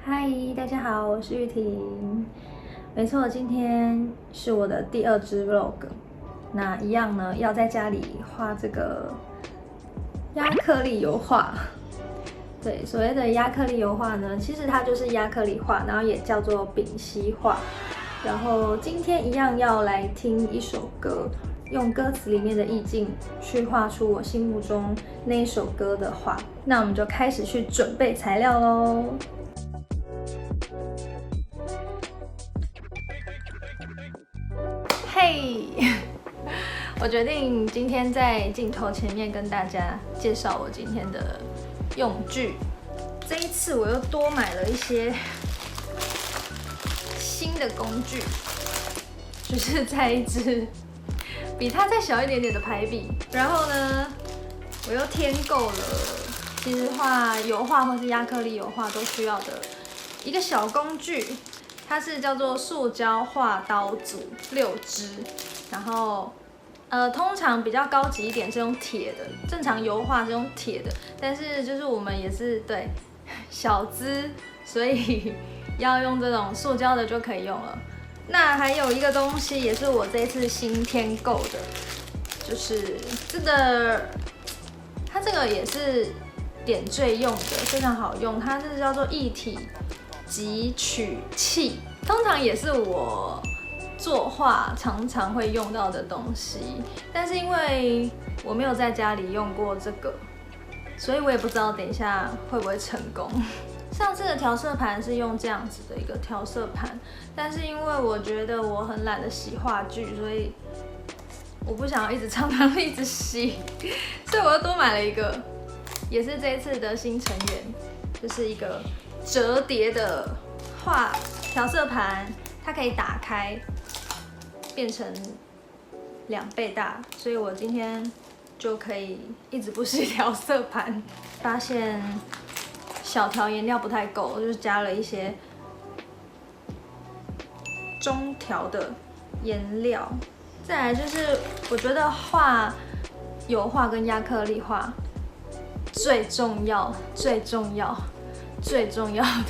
嗨，大家好，我是玉婷。没错，今天是我的第2支 vlog。那一样呢，要在家里画这个亚克力油画。对，所谓的亚克力油画呢，其实它就是亚克力画，然后也叫做丙烯画。然后今天一样要来听一首歌，用歌词里面的意境去画出我心目中那一首歌的画。那我们就开始去准备材料咯。嘿，我决定今天在镜头前面跟大家介绍我今天的用具。这一次我又多买了一些新的工具，就是在一支比它再小一点点的排笔。然后呢，我又添购了，其实画油画或是亚克力油画都需要的一个小工具。它是叫做塑胶画刀组6支，然后通常比较高级一点是用铁的，正常油画是用铁的，但是就是我们也是对小资，所以要用这种塑胶的就可以用了。那还有一个东西也是我这次新添购的，就是这个，它这个也是点缀用的，非常好用，它是叫做液体汲取器，通常也是我作画常常会用到的东西，但是因为我没有在家里用过这个，所以我也不知道等一下会不会成功。上次的调色盘是用这样子的一个调色盘，但是因为我觉得我很懒得洗画具，所以我不想要一直常常一直洗，所以我又多买了一个，也是这一次的新成员，就是一个折叠的画调色盘，它可以打开变成2倍大，所以我今天就可以一直不洗调色盘。发现小条颜料不太够，我就加了一些中条的颜料。再来就是我觉得画油画跟亚克力画最重要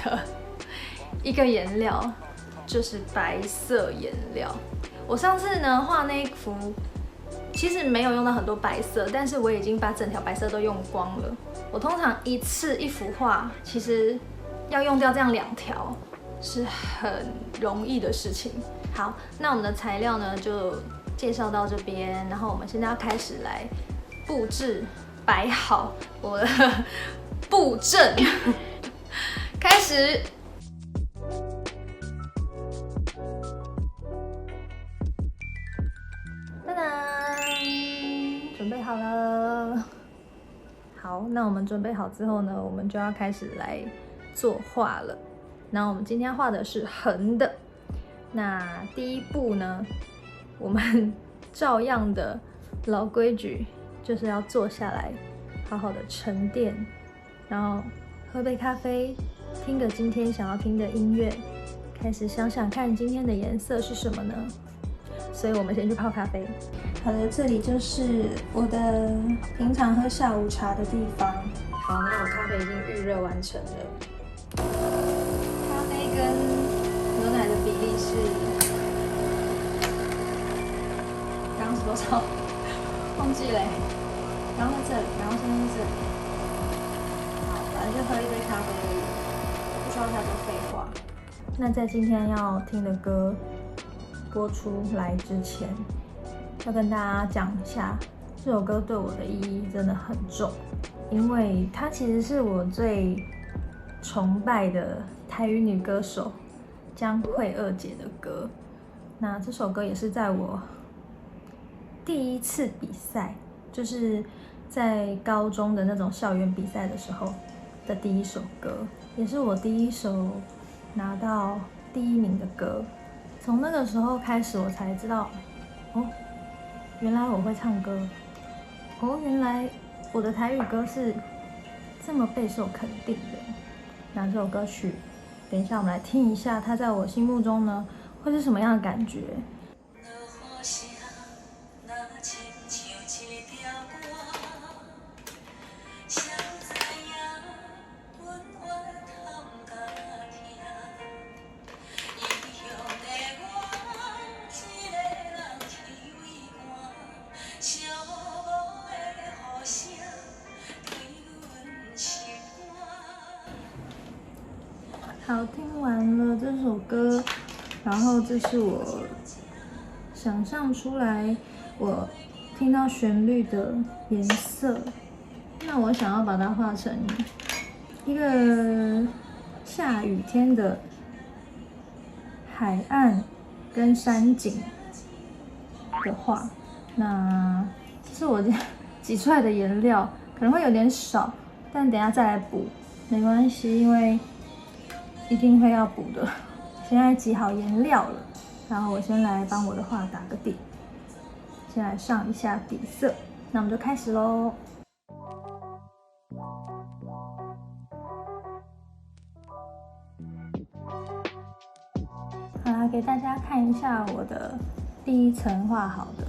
的一个颜料就是白色颜料。我上次呢画那一幅，其实没有用到很多白色，但是我已经把整条白色都用光了。我通常一次一幅画，其实要用掉这样2条是很容易的事情。好，那我们的材料呢就介绍到这边，然后我们现在要开始来布置，摆好我的布阵，开始。当当，准备好了。好，那我们准备好之后呢，我们就要开始来作画了。那我们今天画的是横的。那第一步呢，我们照样的老规矩，就是要坐下来，好好的沉淀，然后喝杯咖啡，听个今天想要听的音乐，开始想想看今天的颜色是什么呢？所以我们先去泡咖啡。好的，这里就是我的平常喝下午茶的地方。好，那我咖啡已经预热完成了。咖啡跟牛奶的比例是，刚刚是多少？忘记了。然后在这里，然后现在在这里。好，反正就喝一杯咖啡而已，不需要太多废话。那在今天要听的歌播出来之前，要跟大家讲一下，这首歌对我的意义真的很重，因为它其实是我最崇拜的台语女歌手江蕙二姐的歌。那这首歌也是在我第一次比赛，就是在高中的那种校园比赛的时候的第一首歌，也是我第一首拿到第1名的歌。从那个时候开始，我才知道，哦，原来我会唱歌，哦，原来我的台语歌是这么备受肯定的。那这首歌曲，等一下我们来听一下，它在我心目中呢会是什么样的感觉？好，听完了这首歌，然后这是我想象出来我听到旋律的颜色。那我想要把它画成一个下雨天的海岸跟山景的画。那这是我挤出来的颜料，可能会有点少，但等一下再来补没关系，因为一定会要补的。现在挤好颜料了，然后我先来帮我的画打个底，先来上一下底色。那我们就开始咯。好啦，给大家看一下我的第一层画好的。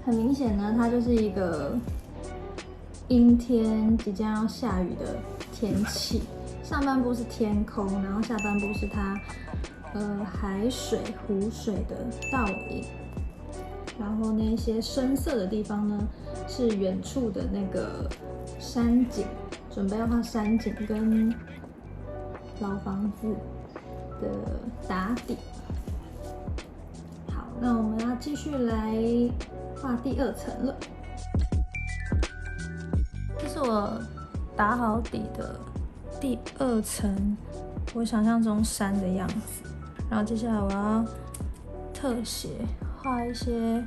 很明显呢，它就是一个阴天即将要下雨的天气。上半部是天空，然后下半部是它海水、湖水的倒影。然后那些深色的地方呢，是远处的那个山景，准备要画山景跟老房子的打底。好，那我们要继续来画第二层了。这是我打好底的第二层，我想象中山的样子。然后接下来我要特写画一些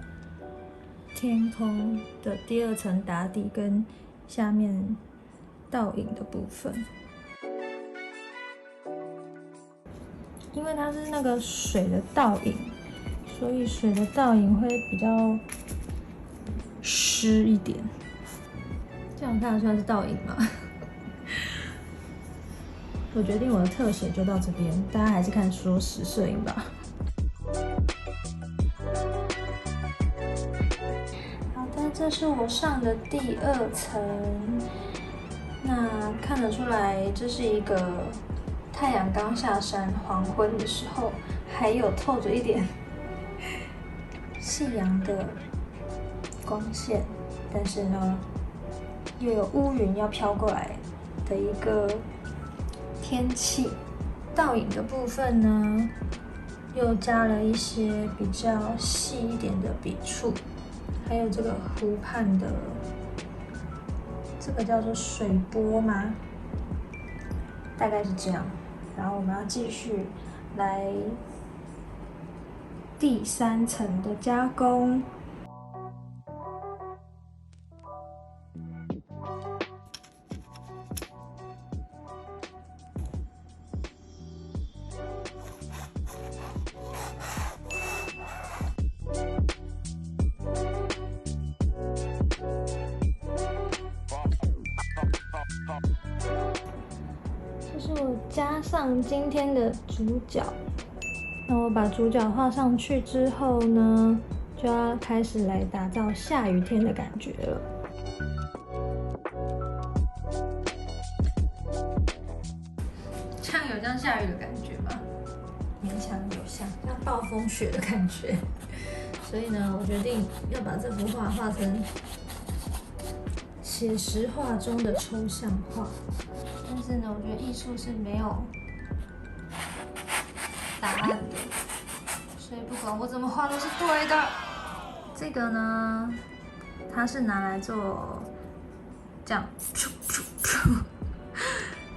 天空的第二层打底跟下面倒影的部分。因为它是那个水的倒影，所以水的倒影会比较湿一点。这样看得出来是倒影吗？我决定我的特写就到这边，大家还是看说实摄影吧。好的，这是我上的第二层。那看得出来，这是一个太阳刚下山、黄昏的时候，还有透着一点夕阳的光线，但是呢，又有乌云要飘过来的一个天气。倒影的部分呢，又加了一些比较细一点的笔触，还有这个湖畔的这个叫做水波吗？大概是这样。然后我们要继续来第三层的加工。这是我加上今天的主角。那我把主角画上去之后呢，就要开始来打造下雨天的感觉了。这样有像下雨的感觉吗？勉强有像暴风雪的感觉。所以呢，我决定要把这幅画画成写实画中的抽象画。但是呢，我觉得艺术是没有答案的，所以不管我怎么画都是对的。这个呢，它是拿来做这样，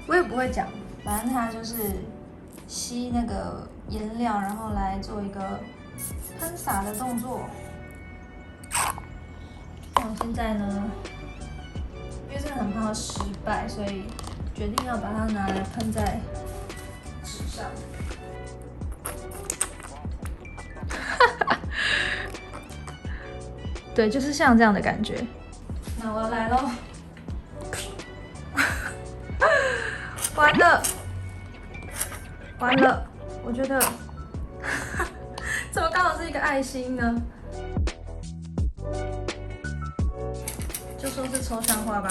我也不会讲，反正它就是吸那个颜料，然后来做一个喷洒的动作。那我现在呢，因为真的很怕失败，所以决定要把它拿来喷在纸上。对，就是像这样的感觉。那我要来咯。完了，完了！我觉得，怎么刚好是一个爱心呢？就说是抽象画吧。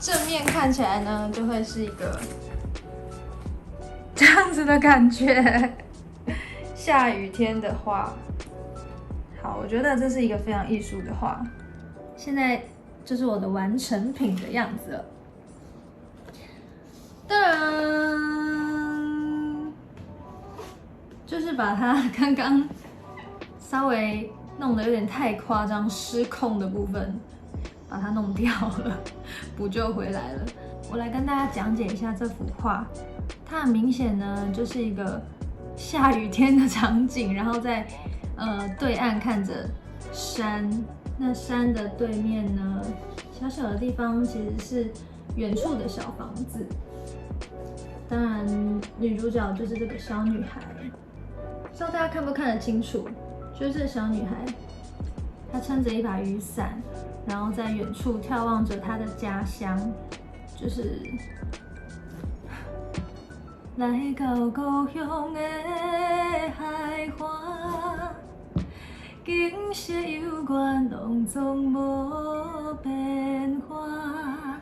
正面看起来呢，就会是一个这样子的感觉。下雨天的画，好，我觉得这是一个非常艺术的画。现在这是我的完成品的样子了。噔。就是把它刚刚稍微弄得有点太夸张、失控的部分，把它弄掉了，补救回来了。我来跟大家讲解一下这幅画，它很明显呢就是一个下雨天的场景，然后在对岸看着山，那山的对面呢，小小的地方其实是远处的小房子。当然，女主角就是这个小女孩，不知道大家看不看得清楚？就是这个小女孩，她撑着一把雨伞，然后在远处眺望着她的家乡，就是来到故乡的海岸，景色犹原拢总无变化。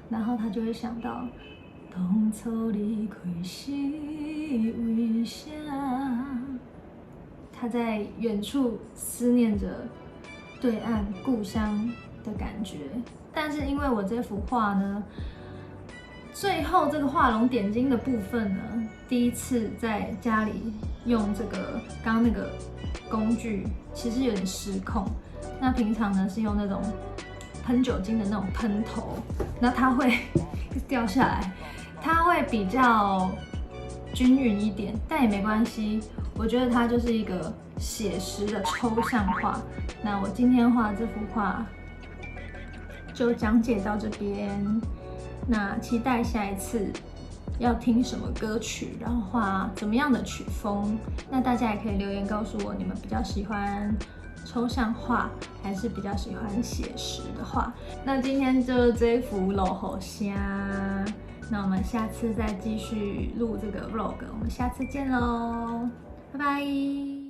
然后她就会想到，当初离开是为啥？他在远处思念着对岸故乡的感觉，但是因为我这幅画呢，最后这个画龙点睛的部分呢，第一次在家里用这个刚刚那个工具，其实有点失控。那平常呢是用那种喷酒精的那种喷头，那它会掉下来，它会比较均匀一点，但也没关系。我觉得它就是一个写实的抽象画。那我今天画这幅画就讲解到这边。那期待下一次要听什么歌曲，然后画怎么样的曲风。那大家也可以留言告诉我，你们比较喜欢抽象画，还是比较喜欢写实的画？那今天就这一幅落雨声。那我们下次再继续录这个 vlog， 我们下次见喽，拜拜。